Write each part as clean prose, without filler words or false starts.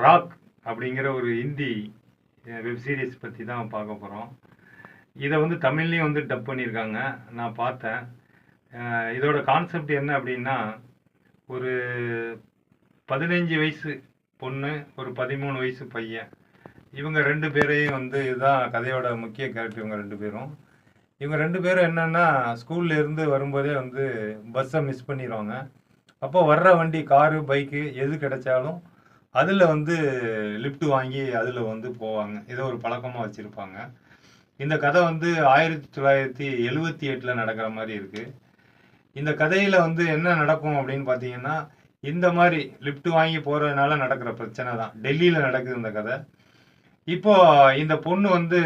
Rock அப்படிங்கிற ஒரு Hindi web series பற்றி தான் பார்க்க போகிறோம். இதை வந்து தமிழ்லேயும் வந்து டப் பண்ணியிருக்காங்க, நான் பார்த்தேன். இதோட கான்செப்ட் என்ன அப்படின்னா, ஒரு 15 வயசு பொண்ணு, ஒரு 13 வயசு பையன், இவங்க ரெண்டு பேரையும் வந்து இதுதான் கதையோட முக்கிய கேரக்டர். இவங்க ரெண்டு பேரும் என்னன்னா, ஸ்கூல்ல இருந்து வரும்போதே வந்து பஸ்ஸை மிஸ் பண்ணிடுவாங்க. அப்போ வர்ற வண்டி காரு பைக்கு எது கிடைச்சாலும் அதில் வந்து லிஃப்ட் வாங்கி அதில் வந்து போவாங்க. இதை ஒரு பழக்கமாக வச்சுருப்பாங்க. இந்த கதை வந்து 1978 நடக்கிற மாதிரி இருக்குது. இந்த கதையில் வந்து என்ன நடக்கும் அப்படின்னு பார்த்தீங்கன்னா, இந்த மாதிரி லிஃப்ட் வாங்கி போகிறதுனால நடக்கிற பிரச்சனை தான். டெல்லியில் நடக்குது இந்த கதை. இப்போ இந்த பொண்ணு வந்து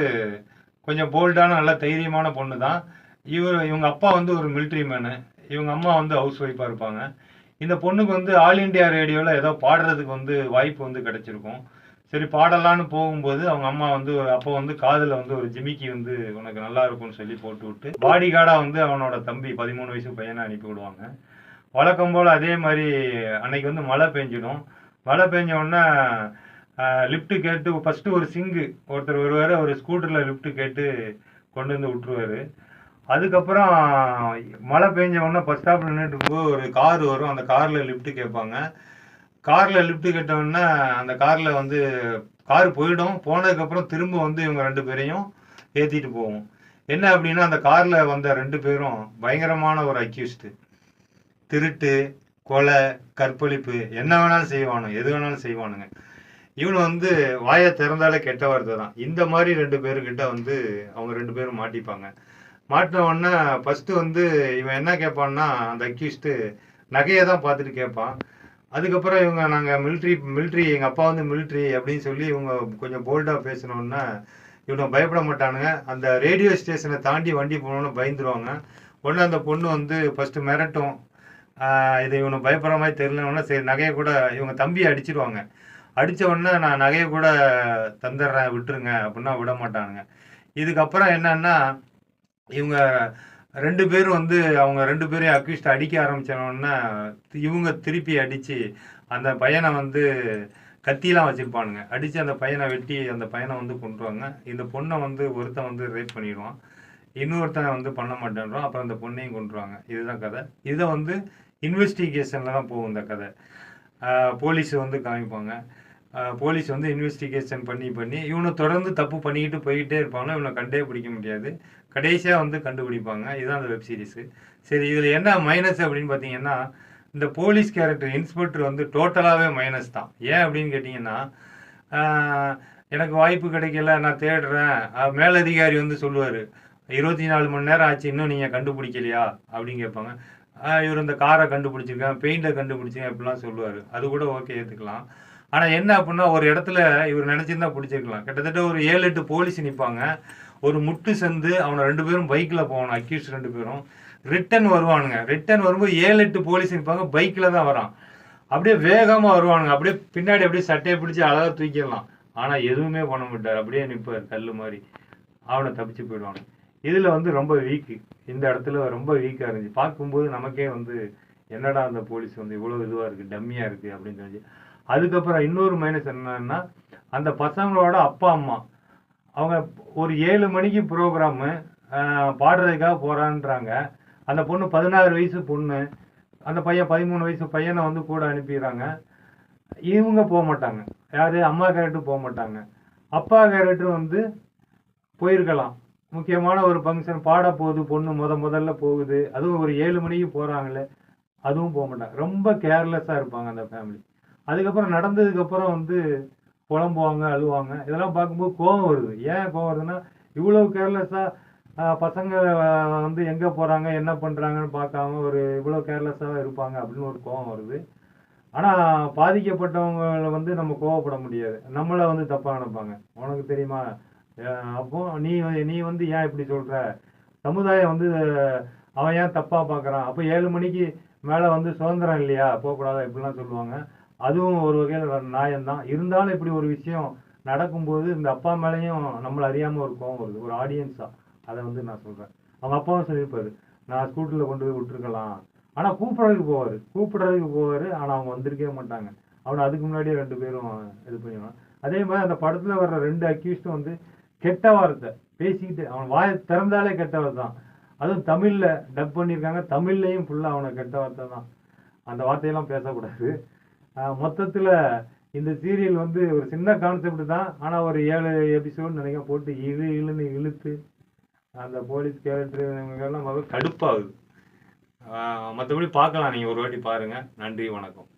கொஞ்சம் போல்டான நல்ல தைரியமான பொண்ணு தான். இவங்க அப்பா வந்து ஒரு மிலிட்ரி மேனு, இவங்க அம்மா வந்து ஹவுஸ் ஒய்ஃபாக இருப்பாங்க. இந்த பொண்ணுக்கு வந்து ஆல் இண்டியா ரேடியோவில் ஏதோ பாடுறதுக்கு வந்து வாய்ப்பு வந்து கிடைச்சிருக்கும். சரி பாடலான்னு போகும்போது அவங்க அம்மா வந்து அப்போ வந்து காதில் வந்து ஒரு ஜிமிக்கி வந்து உனக்கு நல்லா இருக்கும்னு சொல்லி போட்டு விட்டு பாடி கார்டாக வந்து அவனோட தம்பி 13 வயசு பையனை அனுப்பி விடுவாங்க. வழக்கம் போல் அதே மாதிரி அன்னைக்கு வந்து மழை பெஞ்சிடும். மழை பெஞ்ச உடனே லிஃப்ட்டு கேட்டு ஃபஸ்ட்டு ஒரு சிங்கு ஒருத்தர் வருவார். அவர் ஸ்கூட்டரில் லிஃப்ட்டு கேட்டு கொண்டு வந்து விட்டுருவார். அதுக்கப்புறம் மழை பெஞ்ச உடனே பஸ் ஸ்டாப்பில் நின்றுட்டு இருக்கும்போது ஒரு கார் வரும். அந்த காரில் லிஃப்ட்டு கேட்பாங்க. காரில் லிஃப்ட்டு கேட்டவுடனே அந்த காரில் வந்து கார் போயிடும். போனதுக்கப்புறம் திரும்ப வந்து இவங்க ரெண்டு பேரையும் ஏற்றிட்டு போவோம். என்ன அப்படின்னா, அந்த காரில் வந்த ரெண்டு பேரும் பயங்கரமான ஒரு அக்யூஸ்டு. திருட்டு, கொலை, கற்பழிப்பு என்ன வேணாலும் செய்வானுங்க, எது வேணாலும் செய்வானுங்க. இவனு வந்து வாயை திறந்தாலே கெட்ட வார்த்தை தான். இந்த மாதிரி ரெண்டு பேருக்கிட்ட வந்து அவங்க ரெண்டு பேரும் மாட்டிப்பாங்க. மாட்டின உடனே ஃபஸ்ட்டு வந்து இவன் என்ன கேட்பான்னா, அந்த அக்யூஸ்டு நகையை தான் பார்த்துட்டு கேட்பான். அதுக்கப்புறம் இவங்க நாங்கள் மிலிட்ரி எங்கள் அப்பா வந்து மிலிட்ரி அப்படின்னு சொல்லி இவங்க கொஞ்சம் போல்டாக பேசினோன்னா இவனை பயப்பட மாட்டானுங்க. அந்த ரேடியோ ஸ்டேஷனை தாண்டி வண்டி போனோன்னு பயந்துருவாங்க. உடனே அந்த பொண்ணு வந்து ஃபஸ்ட்டு மிரட்டும். இதை இவனை பயப்படுற மாதிரி தெரியலன்னா சரி நகையை கூட இவங்க தம்பியை அடிச்சிருவாங்க. அடித்த உடனே நான் நகையை கூட தந்துடுறேன் விட்டுருங்க அப்படின்னா விட மாட்டானுங்க. இதுக்கப்புறம் என்னன்னா, இவங்க ரெண்டு பேரும் வந்து அவங்க ரெண்டு பேரையும் அக்யூஸ்ட் அடிக்க ஆரம்பிச்சோன்னா இவங்க திருப்பி அடித்து அந்த பையனை வந்து கத்திலாம் வச்சுருப்பானுங்க. அடித்து அந்த பையனை வெட்டி அந்த பையனை வந்து கொண்டுருவாங்க. இந்த பொண்ணை வந்து ஒருத்தன் வந்து ரேப் பண்ணிடுவான், இன்னொருத்தனை வந்து பண்ண மாட்டேன்றான். அப்புறம் அந்த பொண்ணையும் கொண்டுருவாங்க. இதுதான் கதை. இதை வந்து இன்வெஸ்டிகேஷனில் தான் போகும் இந்த கதை. போலீஸ் வந்து காமிப்பாங்க. போலீஸ் வந்து இன்வெஸ்டிகேஷன் பண்ணி இவனை தொடர்ந்து தப்பு பண்ணிக்கிட்டு போய்கிட்டே இருப்பாங்க. இவனை கண்டே பிடிக்க முடியாது. கடைசியாக வந்து கண்டுபிடிப்பாங்க. இதுதான் அந்த வெப் சீரிஸு. சரி, இதில் என்ன மைனஸ் அப்படின்னு பார்த்தீங்கன்னா, இந்த போலீஸ் கேரக்டர் இன்ஸ்பெக்டர் வந்து டோட்டலாகவே மைனஸ் தான். ஏன் அப்படின்னு கேட்டிங்கன்னா, எனக்கு வாய்ப்பு கிடைக்கல, நான் தேடுறேன். மேலதிகாரி வந்து சொல்லுவார், 24 மணி நேரம் ஆச்சு, இன்னும் நீங்கள் கண்டுபிடிக்கலையா அப்படின்னு கேட்பாங்க. இவர் இந்த காரை கண்டுபிடிச்சிருக்கேன், பெயிண்டை கண்டுபிடிச்சிருக்கேன் இப்படிலாம் சொல்லுவார். அது கூட ஓகே, ஏற்றுக்கலாம். ஆனால் என்ன அப்படின்னா, ஒரு இடத்துல இவர் நினச்சிருந்தா பிடிச்சிருக்கலாம். கிட்டத்தட்ட ஒரு 7-8 போலீஸ் நிற்பாங்க. ஒரு முட்டு சந்து, அவனை ரெண்டு பேரும் பைக்கில் போகணும், அக்யூஸ் ரெண்டு பேரும் ரிட்டன் வருவானுங்க. ரிட்டன் வரும்போது 7-8 போலீஸ் நிற்பாங்க, பைக்கில் தான் வரான். அப்படியே வேகமாக வருவானுங்க. அப்படியே பின்னாடி அப்படியே சட்டையை பிடிச்சி அழகாக தூக்கிடலாம். ஆனால் எதுவுமே பண்ண மாட்டார், அப்படியே நிற்பார் கல் மாதிரி. அவனை தப்பிச்சு போயிடுவாங்க. இதில் வந்து ரொம்ப வீக்கு, இந்த இடத்துல ரொம்ப வீக்காக இருந்துச்சு. பார்க்கும்போது நமக்கே வந்து என்னடா அந்த போலீஸ் வந்து இவ்வளோ இதுவாக இருக்குது, டம்மியாக இருக்குது அப்படின்னு தெரிஞ்சு. அதுக்கப்புறம் இன்னொரு மைனஸ் என்னன்னா, அந்த பசங்களோட அப்பா அம்மா அவங்க ஒரு 7 மணிக்கு ப்ரோக்ராமு பாடுறதுக்காக போகிறான்றாங்க. அந்த பொண்ணு 16 வயசு பொண்ணு, அந்த பையன் 13 வயசு பையனை வந்து கூட அனுப்பிடுறாங்க. இவங்க போக மாட்டாங்க. யார்? அம்மா கேரக்டர் போக மாட்டாங்க. அப்பா கேரக்டர் வந்து போயிருக்கலாம். முக்கியமான ஒரு ஃபங்க்ஷன் பாட போகுது, பொண்ணு முதல்ல போகுது, அதுவும் ஒரு 7 மணிக்கு போகிறாங்களே, அதுவும் போக மாட்டாங்க. ரொம்ப கேர்லெஸ்ஸாக இருப்பாங்க அந்த ஃபேமிலி. அதுக்கப்புறம் நடந்ததுக்கப்புறம் வந்து புலம்புவாங்க, அழுவாங்க. இதெல்லாம் பார்க்கும்போது கோபம் வருது. ஏன் கோபம் வருதுன்னா, இவ்வளோ கேர்லெஸ்ஸாக பசங்க வந்து எங்கே போகிறாங்க என்ன பண்ணுறாங்கன்னு பார்க்காம ஒரு இவ்வளோ கேர்லெஸ்ஸாக இருப்பாங்க அப்படின்னு ஒரு கோபம் வருது. ஆனால் பாதிக்கப்பட்டவங்களை வந்து நம்ம கோவப்பட முடியாது, நம்மளை வந்து தப்பாக நினைப்பாங்க. உனக்கு தெரியுமா, அப்போ நீ வந்து ஏன் இப்படி சொல்கிற, சமுதாயம் வந்து அவன் ஏன் தப்பாக பார்க்குறான், அப்போ 7 மணிக்கு மேலே வந்து சுதந்திரம் இல்லையா, போகக்கூடாதா, இப்படிலாம் சொல்லுவாங்க. அதுவும் ஒரு வகையில் நியாயம்தான். இருந்தாலும் இப்படி ஒரு விஷயம் நடக்கும்போது இந்த அப்பா மேலேயும் நம்மளை அறியாமல் ஒரு கோவம் வருது, ஒரு ஆடியன்ஸாக. அதை வந்து நான் சொல்கிறேன். அவங்க அப்பாவும் சொல்லியிருப்பாரு, நான் ஸ்கூட்டரில் கொண்டு போய் விட்டுருக்கலாம். ஆனால் கூப்பிட்றதுக்கு போவார், ஆனால் அவங்க வந்திருக்கவே மாட்டாங்க. அவனை அதுக்கு முன்னாடியே 2 பேரும் இது பண்ணிடுவான். அதே மாதிரி அந்த படத்துல வர்ற 2 அக்யூஸ்டும் வந்து கெட்ட வார்த்தை பேசிக்கிட்டு, அவன் வாயை திறந்தாலே கெட்ட வார்த்தை தான். அதுவும் தமிழ்ல டப் பண்ணியிருக்காங்க. தமிழ்லையும் ஃபுல்லா அவனை கெட்ட வார்த்தை தான். அந்த வார்த்தையெல்லாம் பேசக்கூடாது. மொத்தத்துல இந்த சீரியல் வந்து ஒரு சின்ன கான்செப்ட் தான். ஆனா ஒரு 7 எபிசோடு நினைக்கிறேன் போட்டு இழுன்னு இழுத்து அந்த போலீஸ் கேரக்டர் இவங்கெல்லாம் கடுப்பாகுது. மற்றபடி பார்க்கலாம், நீங்க ஒரு வாட்டி பாருங்க. நன்றி, வணக்கம்.